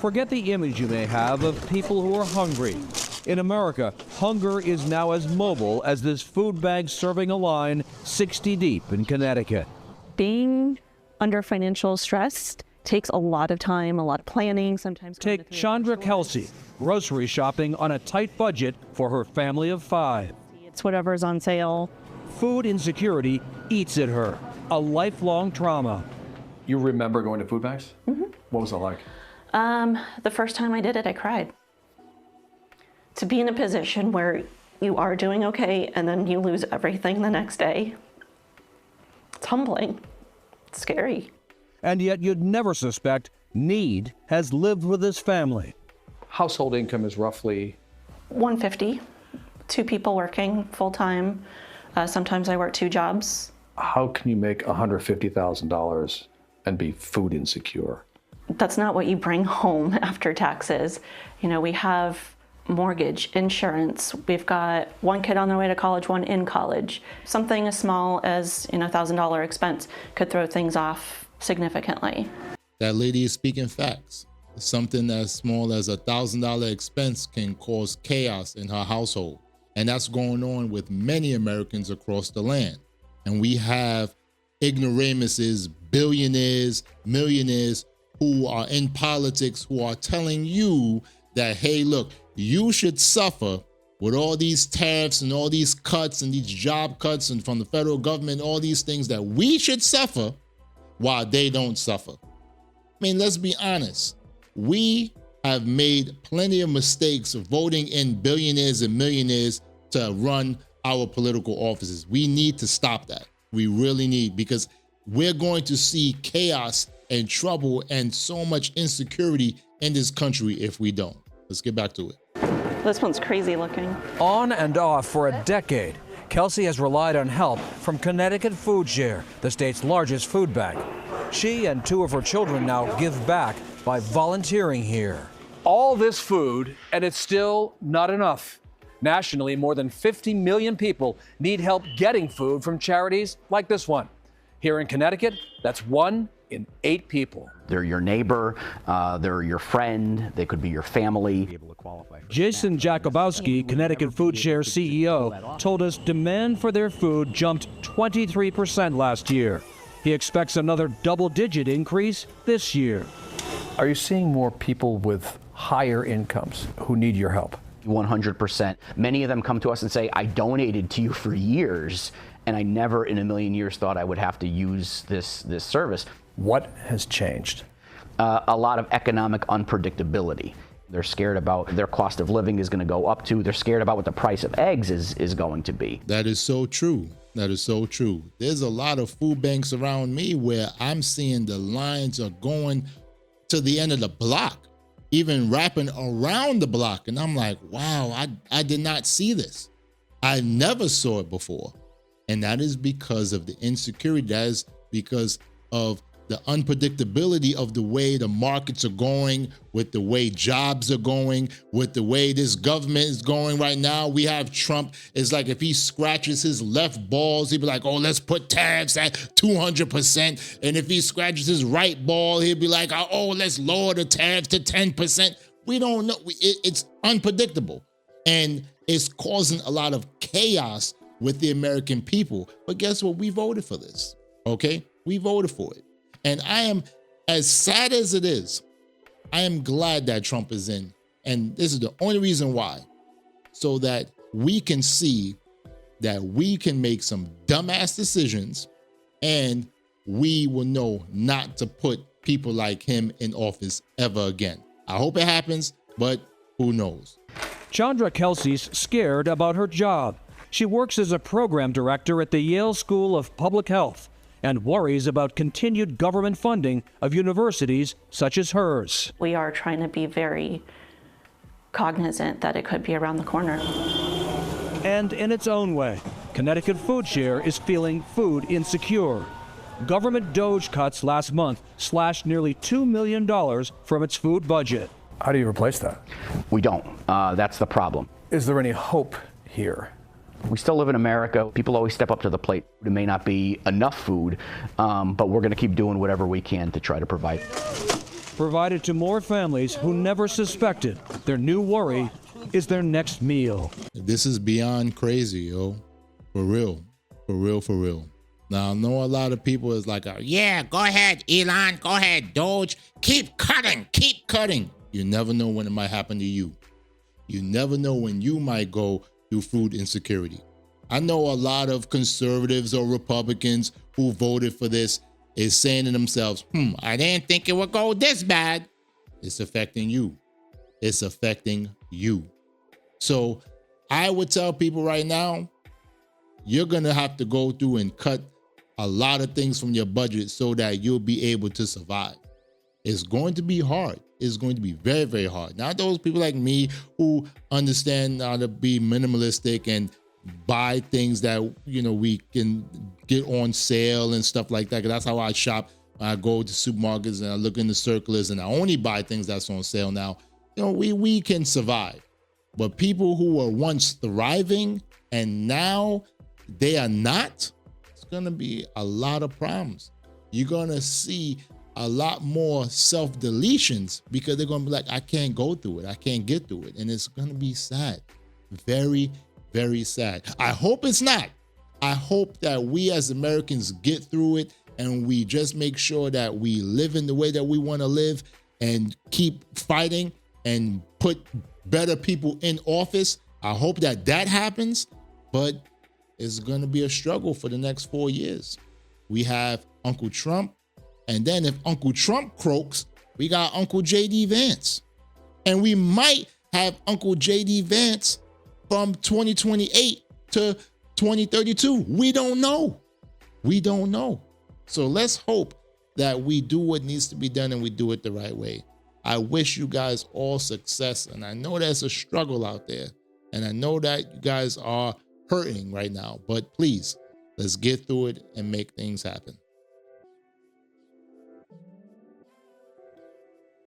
Forget the image you may have of people who are hungry. In America, hunger is now as mobile as this food bag serving a line 60 deep in Connecticut. Being under financial stress takes a lot of time, a lot of planning, sometimes. Take Chandra Kelsey, grocery shopping on a tight budget for her family of 5. It's whatever's on sale. Food insecurity eats at her, a lifelong trauma. You remember going to food banks? Mm-hmm. What was it like? The first time I did it, I cried. To be in a position where you are doing okay and then you lose everything the next day, it's humbling. It's scary. And yet you'd never suspect need has lived with this family. Household income is roughly? $150, 2 people working full-time. Sometimes I work 2 jobs. How can you make $150,000 and be food insecure? That's not what you bring home after taxes. You know, we have mortgage, insurance. We've got 1 kid on their way to college, 1 in college. Something as small as, $1,000 expense could throw things off significantly. That lady is speaking facts. Something as small as $1,000 expense can cause chaos in her household. And that's going on with many Americans across the land. And we have ignoramuses, billionaires, millionaires who are in politics who are telling you that, hey, look, you should suffer with all these tariffs and all these cuts and these job cuts and from the federal government, all these things that we should suffer while they don't suffer. I mean, let's be honest. We have made plenty of mistakes of voting in billionaires and millionaires to run our political offices. We need to stop that. We really need, because we're going to see chaos and trouble and so much insecurity in this country if we don't. Let's get back to it. This one's crazy looking. On and off for a decade, Kelsey has relied on help from Connecticut Food Share, the state's largest food bank. She and 2 of her children now give back by volunteering here. All this food, and it's still not enough. Nationally, more than 50 million people need help getting food from charities like this one. Here in Connecticut, that's 1 in 8 people. They're your neighbor, they're your friend, they could be your family. Jason Jakubowski, Connecticut Food Share CEO, told us demand for their food jumped 23% last year. He expects another double-digit increase this year. Are you seeing more people with higher incomes who need your help? 100%. Many of them come to us and say, I donated to you for years, and I never in a million years thought I would have to use this service. What has changed? A lot of economic unpredictability. They're scared about their cost of living is going to go up to. They're scared about what the price of eggs is going to be. That is so true. That is so true. There's a lot of food banks around me where I'm seeing the lines are going to the end of the block, even wrapping around the block. And I'm like, wow, I did not see this. I never saw it before. And that is because of the insecurity. That is because of the unpredictability of the way the markets are going, with the way jobs are going, with the way this government is going right now. We have Trump. It's like if he scratches his left balls, he'd be like, oh, let's put tariffs at 200%. And if he scratches his right ball, he'd be like, oh, let's lower the tariffs to 10%. We don't know. It's unpredictable. And it's causing a lot of chaos with the American people. But guess what? We voted for this, okay? We voted for it. And I am, as sad as it is, I am glad that Trump is in. And this is the only reason why. So that we can see that we can make some dumbass decisions and we will know not to put people like him in office ever again. I hope it happens, but who knows? Chandra Kelsey's scared about her job. She works as a program director at the Yale School of Public Health and worries about continued government funding of universities such as hers. We are trying to be very cognizant that it could be around the corner. And in its own way, Connecticut Food Share is feeling food insecure. Government DOGE cuts last month slashed nearly $2 million from its food budget. How do you replace that? We don't. That's the problem. Is there any hope here? We still live in America. People always step up to the plate. It may not be enough food, but we're going to keep doing whatever we can to try to provide. provided to more families who never suspected their new worry is their next meal. This is beyond crazy, yo. For real. For real, for real. Now, I know a lot of people is like, yeah, go ahead, Elon, go ahead, Doge. Keep cutting, keep cutting. You never know when it might happen to you. You never know when you might go through food insecurity. I know a lot of conservatives or Republicans who voted for this is saying to themselves, I didn't think it would go this bad. It's affecting you. It's affecting you. So I would tell people right now, you're going to have to go through and cut a lot of things from your budget so that you'll be able to survive. It's going to be hard. It's going to be very, very hard. Not those people like me who understand how to be minimalistic and buy things that, we can get on sale and stuff like that. 'Cause that's how I shop. I go to supermarkets and I look in the circulars and I only buy things that's on sale now. We can survive. But people who were once thriving and now they are not, it's going to be a lot of problems. You're going to see a lot more self-deletions because they're going to be like, I can't go through it. I can't get through it. And it's going to be sad. Very, very sad. I hope it's not. I hope that we as Americans get through it and we just make sure that we live in the way that we want to live and keep fighting and put better people in office. I hope that happens, but it's going to be a struggle for the next 4 years. We have Uncle Trump, and then if Uncle Trump croaks, we got Uncle J.D. Vance. And we might have Uncle J.D. Vance from 2028 to 2032. We don't know. We don't know. So let's hope that we do what needs to be done and we do it the right way. I wish you guys all success. And I know there's a struggle out there. And I know that you guys are hurting right now. But please, let's get through it and make things happen.